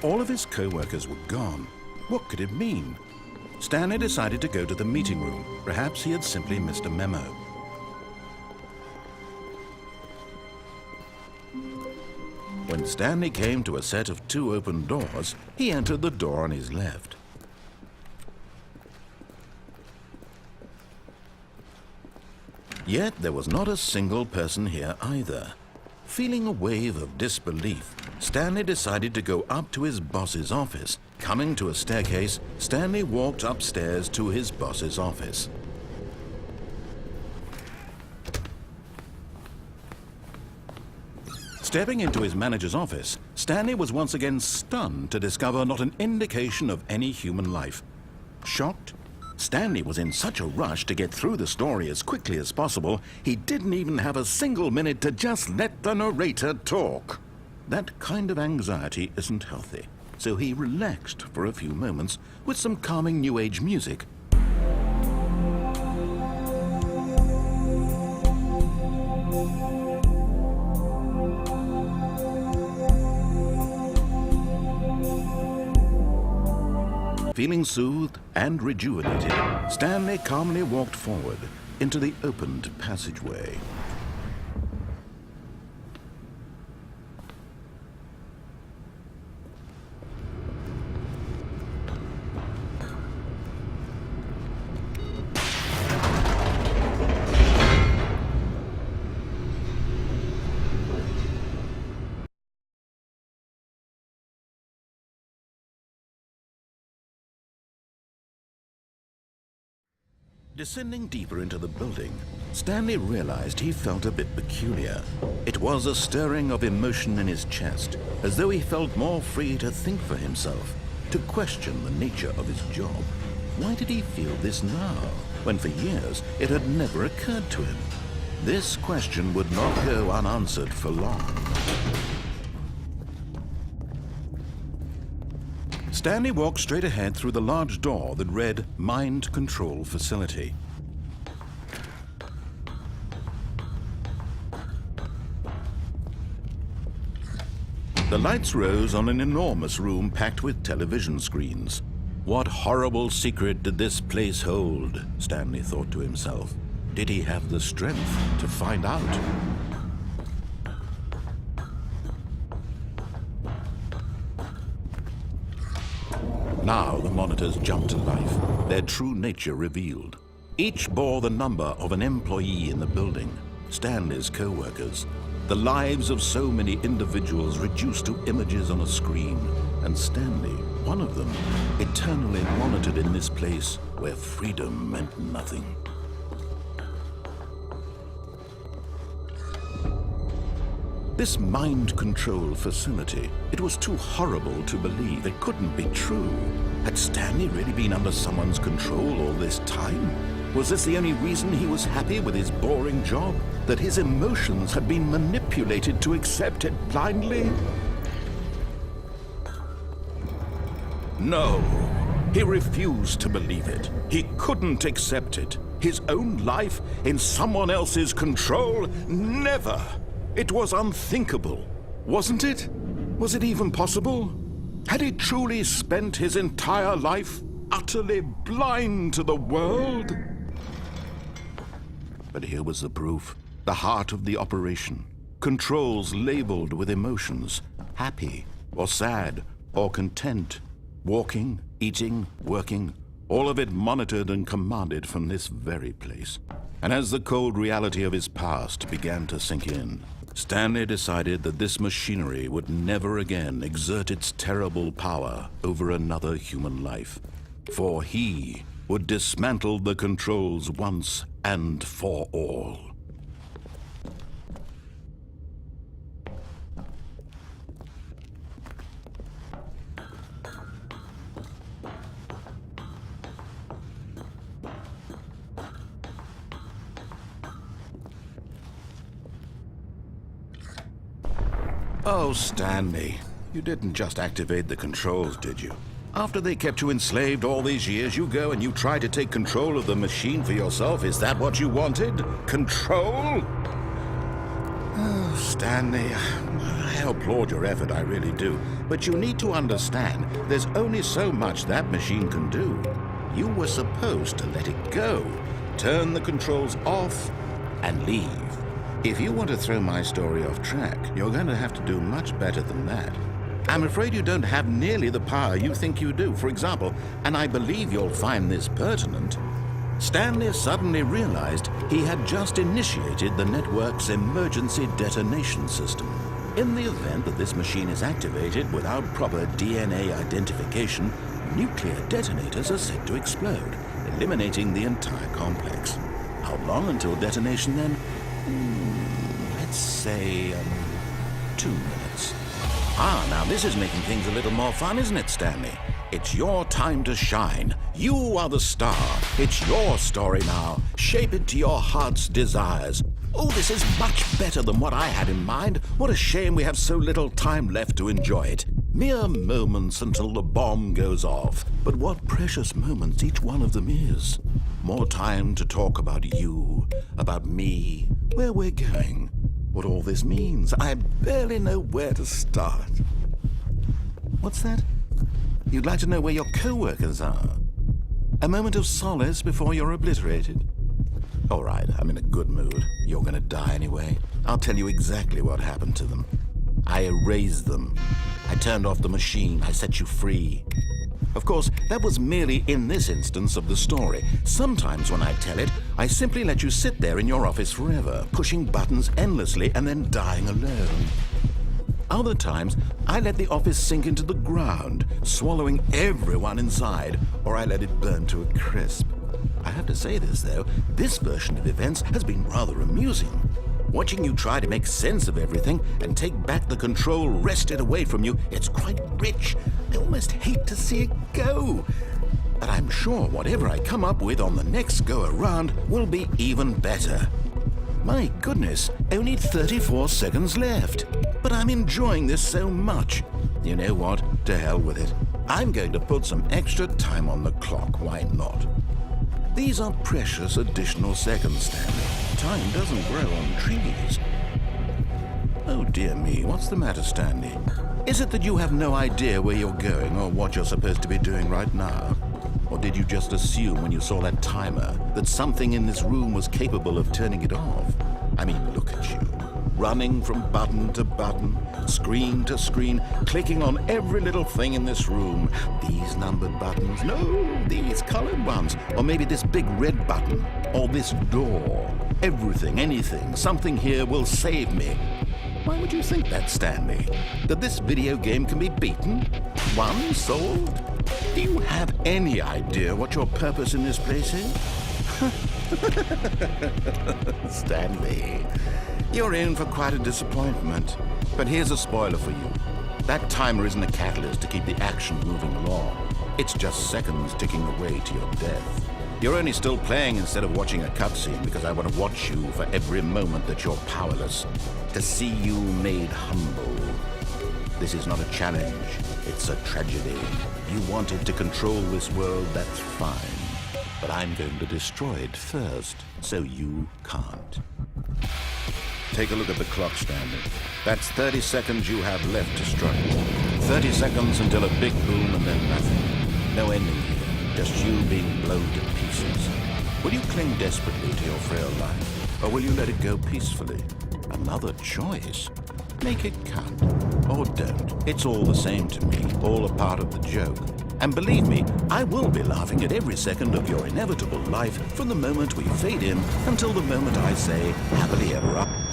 All of his co-workers were gone. What could it mean? Stanley decided to go to the meeting room. Perhaps he had simply missed a memo. When Stanley came to a set of 2 open doors, he entered the door on his left. Yet there was not a single person here either. Feeling a wave of disbelief, Stanley decided to go up to his boss's office. Coming to a staircase, Stanley walked upstairs to his boss's office. Stepping into his manager's office, Stanley was once again stunned to discover not an indication of any human life. Shocked, Stanley was in such a rush to get through the story as quickly as possible, he didn't even have a single minute to just let the narrator talk. That kind of anxiety isn't healthy, so he relaxed for a few moments with some calming New Age music. Feeling soothed and rejuvenated, Stanley calmly walked forward into the opened passageway. Descending deeper into the building, Stanley realized he felt a bit peculiar. It was a stirring of emotion in his chest, as though he felt more free to think for himself, to question the nature of his job. Why did he feel this now, when for years it had never occurred to him? This question would not go unanswered for long. Stanley walked straight ahead through the large door that read Mind Control Facility. The lights rose on an enormous room packed with television screens. What horrible secret did this place hold? Stanley thought to himself. Did he have the strength to find out? Now the monitors jumped to life, their true nature revealed. Each bore the number of an employee in the building, Stanley's co-workers. The lives of so many individuals reduced to images on a screen, and Stanley, one of them, eternally monitored in this place where freedom meant nothing. This mind control facility, it was too horrible to believe. It couldn't be true. Had Stanley really been under someone's control all this time? Was this the only reason he was happy with his boring job? That his emotions had been manipulated to accept it blindly? No, he refused to believe it. He couldn't accept it. His own life in someone else's control? Never! It was unthinkable, wasn't it? Was it even possible? Had he truly spent his entire life utterly blind to the world? But here was the proof, the heart of the operation. Controls labeled with emotions, happy or sad or content, walking, eating, working, all of it monitored and commanded from this very place. And as the cold reality of his past began to sink in, Stanley decided that this machinery would never again exert its terrible power over another human life, for he would dismantle the controls once and for all. Oh, Stanley, you didn't just activate the controls, did you? After they kept you enslaved all these years, you go and you try to take control of the machine for yourself. Is that what you wanted? Control? Oh, Stanley, I applaud your effort, I really do. But you need to understand, there's only so much that machine can do. You were supposed to let it go, turn the controls off, and leave. If you want to throw my story off track, you're going to have to do much better than that. I'm afraid you don't have nearly the power you think you do. For example, and I believe you'll find this pertinent, Stanley suddenly realized he had just initiated the network's emergency detonation system. In the event that this machine is activated without proper DNA identification, nuclear detonators are set to explode, eliminating the entire complex. How long until detonation then? Let's say 2 minutes. Now this is making things a little more fun, isn't it, Stanley? It's your time to shine. You are the star. It's your story now. Shape it to your heart's desires. Oh, this is much better than what I had in mind. What a shame we have so little time left to enjoy it. Mere moments until the bomb goes off. But what precious moments each one of them is. More time to talk about you, about me, where we're going, what all this means. I barely know where to start. What's that? You'd like to know where your co-workers are? A moment of solace before you're obliterated? All right, I'm in a good mood. You're gonna die anyway. I'll tell you exactly what happened to them. I erased them. I turned off the machine. I set you free. Of course, that was merely in this instance of the story. Sometimes when I tell it, I simply let you sit there in your office forever, pushing buttons endlessly and then dying alone. Other times, I let the office sink into the ground, swallowing everyone inside, or I let it burn to a crisp. I have to say this, though, this version of events has been rather amusing. Watching you try to make sense of everything and take back the control wrested away from you, it's quite rich. I almost hate to see it go. But I'm sure whatever I come up with on the next go-around will be even better. My goodness, only 34 seconds left. But I'm enjoying this so much. You know what? To hell with it. I'm going to put some extra time on the clock. Why not? These are precious additional seconds, Stanley. Time doesn't grow on trees. Oh dear me, what's the matter, Stanley? Is it that you have no idea where you're going or what you're supposed to be doing right now? Or did you just assume when you saw that timer that something in this room was capable of turning it off? I mean, look at you. Running from button to button, screen to screen, clicking on every little thing in this room. These numbered buttons, no, these colored ones. Or maybe this big red button, or this door. Everything, anything, something here will save me. Why would you think that, Stanley? That this video game can be beaten? Won? Solved? Do you have any idea what your purpose in this place is? Stanley, you're in for quite a disappointment. But here's a spoiler for you. That timer isn't a catalyst to keep the action moving along. It's just seconds ticking away to your death. You're only still playing instead of watching a cutscene because I want to watch you for every moment that you're powerless. To see you made humble. This is not a challenge. It's a tragedy. You wanted to control this world, that's fine. But I'm going to destroy it first, so you can't. Take a look at the clock, Stanley. That's 30 seconds you have left to strike. 30 seconds until a big boom and then nothing. No ending here, just you being blown to pieces. Will you cling desperately to your frail life, or will you let it go peacefully? Another choice. Make it count, or don't. It's all the same to me, all a part of the joke. And believe me, I will be laughing at every second of your inevitable life from the moment we fade in until the moment I say happily ever after.